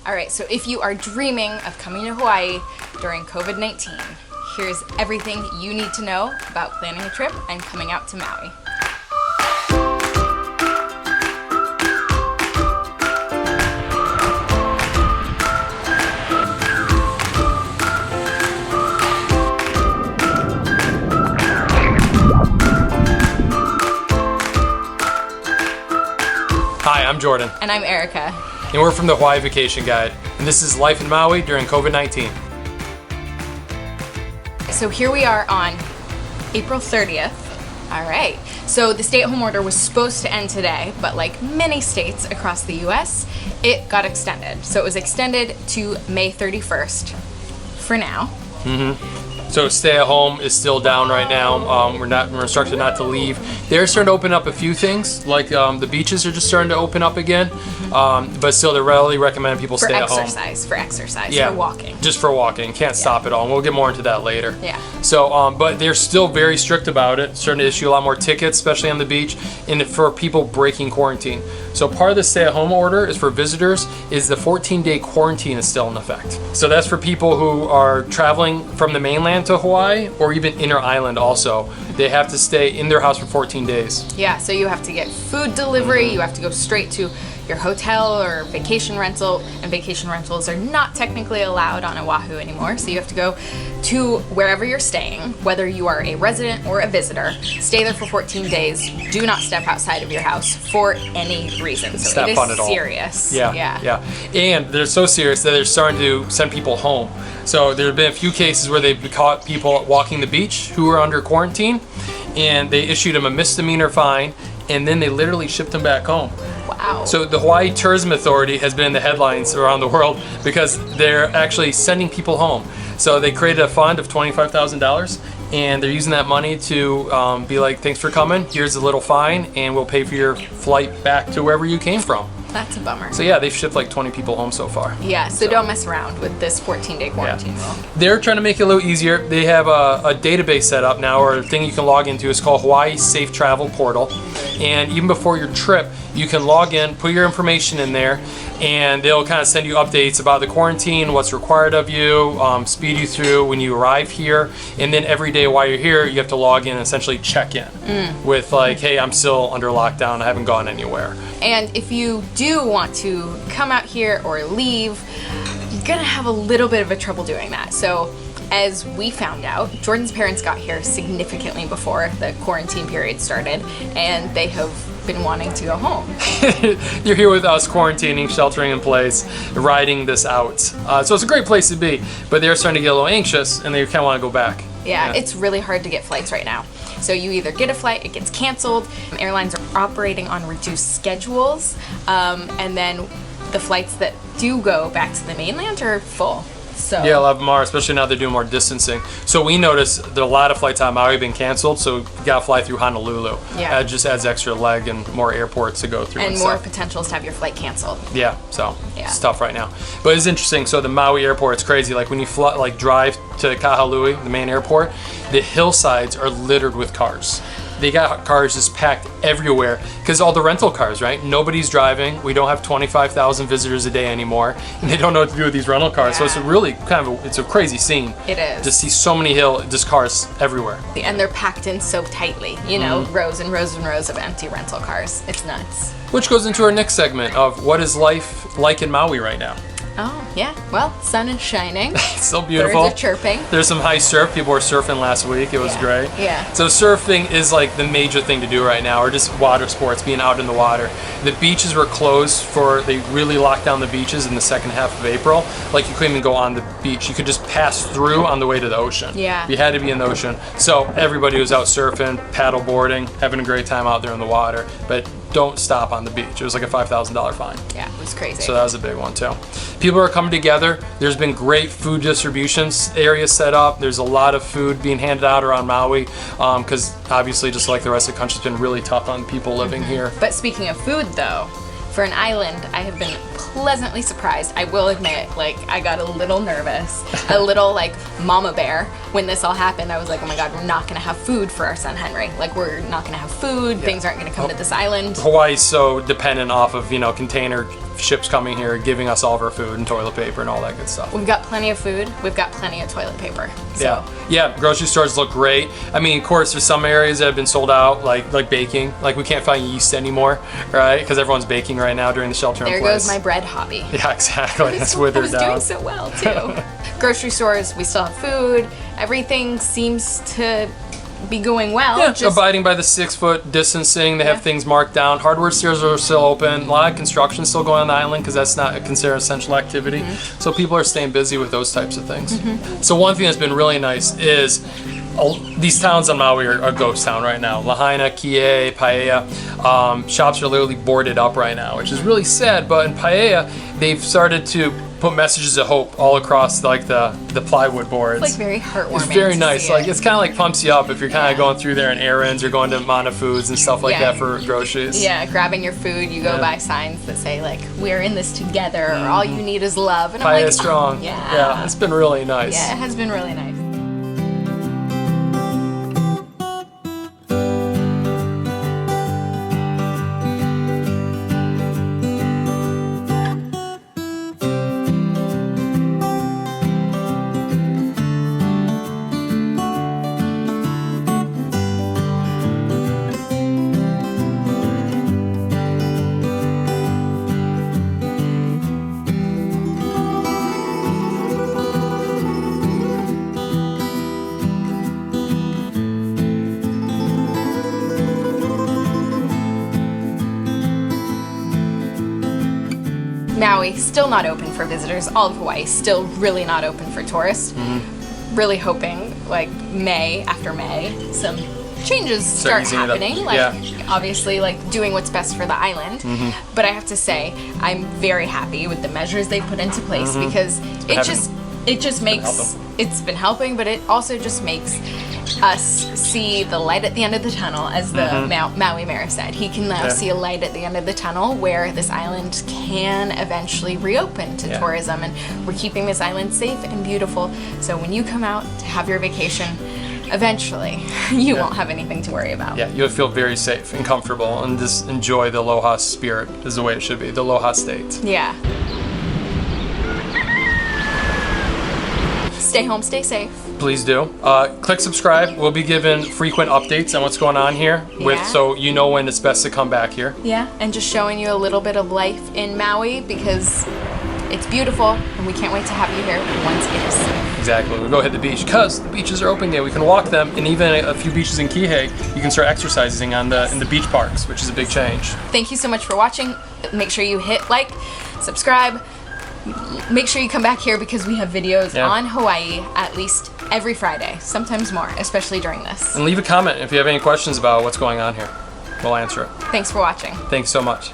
All right, so if you are dreaming of coming to Hawaii during COVID-19, here's everything you need to know about planning a trip and coming out to Maui. Hi, I'm Jordan. And I'm Erica. And we're from the Hawaii Vacation Guide. And this is life in Maui during COVID-19. So here we are on April 30th. All right. So the stay-at-home order was supposed to end today, but like many states across the US, it got extended. So it was extended to May 31st for now. So stay at home is still down right now. We're instructed not to leave. They're starting to open up a few things, like the beaches are just starting to open up again. But still, they really recommend people stay at home. For exercise, for walking. Just for walking. Can't stop it all. And we'll get more into that later. Yeah. So, but they're still very strict about it. Starting to issue a lot more tickets, especially on the beach, and for people breaking quarantine. So part of the stay-at-home order is for visitors. Is the 14-day quarantine is still in effect. So that's for people who are traveling from the mainland to Hawaii or even inner island also. They have to stay in their house for 14 days. Yeah, so you have to get food delivery, you have to go straight to your hotel or vacation rental, and vacation rentals are not technically allowed on Oahu anymore, so you have to go to wherever you're staying, whether you are a resident or a visitor, stay there for 14 days, do not step outside of your house for any reason. So it is serious. Yeah. And they're so serious that they're starting to send people home. So there have been a few cases where they've caught people walking the beach who were under quarantine, and they issued them a misdemeanor fine, and then they literally shipped them back home. Wow. So the Hawaii Tourism Authority has been in the headlines around the world because they're actually sending people home. So they created a fund of $25,000, and they're using that money to be like, thanks for coming, here's a little fine, and we'll pay for your flight back to wherever you came from. That's a bummer. So yeah, they've shipped like 20 people home so far. Yeah, so don't mess around with this 14-day quarantine rule. They're trying to make it a little easier. They have a database set up now, or a thing you can log into. It's called Hawaii Safe Travel Portal. And even before your trip, you can log in, put your information in there, and they'll kind of send you updates about the quarantine, what's required of you, speed you through when you arrive here. And then every day while you're here, you have to log in and essentially check in with like, hey, I'm still under lockdown, I haven't gone anywhere. And if you do want to come out here or leave, you're gonna have a little bit of a trouble doing that. So as we found out, Jordan's parents got here significantly before the quarantine period started, and they have been wanting to go home. You're here with us quarantining, sheltering in place, riding this out. So it's a great place to be, but they're starting to get a little anxious and they kind of want to go back. Yeah, it's really hard to get flights right now. So you either get a flight, it gets canceled, airlines are operating on reduced schedules, and then the flights that do go back to the mainland are full. So. Yeah, a lot of them are, especially now they're doing more distancing. So we noticed that a lot of flights out of Maui have been canceled, so we got to fly through Honolulu. Yeah. It just adds extra leg and more airports to go through. And more potentials to have your flight canceled. Yeah, so it's tough right now. But it's interesting, so the Maui airport, it's crazy. Like when you drive to Kahului, the main airport, the hillsides are littered with cars. They got cars just packed everywhere because all the rental cars, right? Nobody's driving. We don't have 25,000 visitors a day anymore, and they don't know what to do with these rental cars. Yeah. So it's a really it's a crazy scene. It is. Just see so many just cars everywhere. And they're packed in so tightly, you know, rows and rows and rows of empty rental cars. It's nuts. Which goes into our next segment of what is life like in Maui right now. Oh, yeah. Well, sun is shining. It's so beautiful. Birds are chirping. There's some high surf. People were surfing last week. It was great. Yeah. So surfing is like the major thing to do right now, or just water sports, being out in the water. The beaches were closed they really locked down the beaches in the second half of April. Like you couldn't even go on the beach. You could just pass through on the way to the ocean. Yeah. You had to be in the ocean. So everybody was out surfing, paddle boarding, having a great time out there in the water. But don't stop on the beach. It was like a $5,000 fine. Yeah, it was crazy. So that was a big one too. People are coming together. There's been great food distribution areas set up. There's a lot of food being handed out around Maui because obviously, just like the rest of the country, it's been really tough on people living here. But speaking of food though, for an island, I have been pleasantly surprised. I will admit, like, I got a little nervous, a little like mama bear when this all happened. I was like, oh my God, we're not gonna have food for our son Henry. Like, we're not gonna have food. Things aren't gonna come to this island. Hawaii's so dependent off of, container ships coming here, giving us all of our food and toilet paper and all that good stuff. We've got plenty of food. We've got plenty of toilet paper. So. Yeah. Grocery stores look great. I mean, of course, there's some areas that have been sold out, like baking. Like we can't find yeast anymore, right? Because everyone's baking right now during the shelter-in-place. There goes my bread hobby. Yeah, exactly. It's withered down. I was doing so well too. Grocery stores, we still have food. Everything seems to be going well. Yeah, just abiding by the 6-foot distancing. They have things marked down. Hardware stores are still open. A lot of construction still going on the island because that's not considered essential activity. So people are staying busy with those types of things. So one thing that's been really nice is these towns on Maui are a ghost town right now. Lahaina, Kihei, Paia. Shops are literally boarded up right now, which is really sad. But in Paia, they've started to put messages of hope all across like the plywood boards. It's like very heartwarming. It's very nice. Like it's kind of like pumps you up if you're kind of going through there in errands or going to Mana Foods and stuff like that for groceries. Yeah, grabbing your food, you go by signs that say like "We're in this together" or "All you need is love." And I'm Paia like, strong. Oh, Yeah, it's been really nice. Yeah, it has been really nice. Maui, still not open for visitors. All of Hawaii, still really not open for tourists. Really hoping, like May, after May, some changes start happening. Like, obviously, like doing what's best for the island. But I have to say, I'm very happy with the measures they put into place because it just makes, it's been helping, but it also just makes us see the light at the end of the tunnel, as the Maui Mayor said. He can now see a light at the end of the tunnel where this island can eventually reopen to tourism, and we're keeping this island safe and beautiful. So when you come out to have your vacation, eventually you won't have anything to worry about. Yeah, you'll feel very safe and comfortable and just enjoy the aloha spirit is the way it should be, the aloha state. Yeah. Stay home, stay safe. Please do. Click subscribe. We'll be giving frequent updates on what's going on here, so you know when it's best to come back here. Yeah, and just showing you a little bit of life in Maui because it's beautiful and we can't wait to have you here once it is safe. Exactly. We'll go hit the beach because the beaches are open yet. We can walk them, and even a few beaches in Kihei, you can start exercising in the beach parks, which is a big change. Thank you so much for watching. Make sure you hit like, subscribe. Make sure you come back here because we have videos on Hawaii at least every Friday, sometimes more, especially during this. And leave a comment if you have any questions about what's going on here. We'll answer it. Thanks for watching. Thanks so much.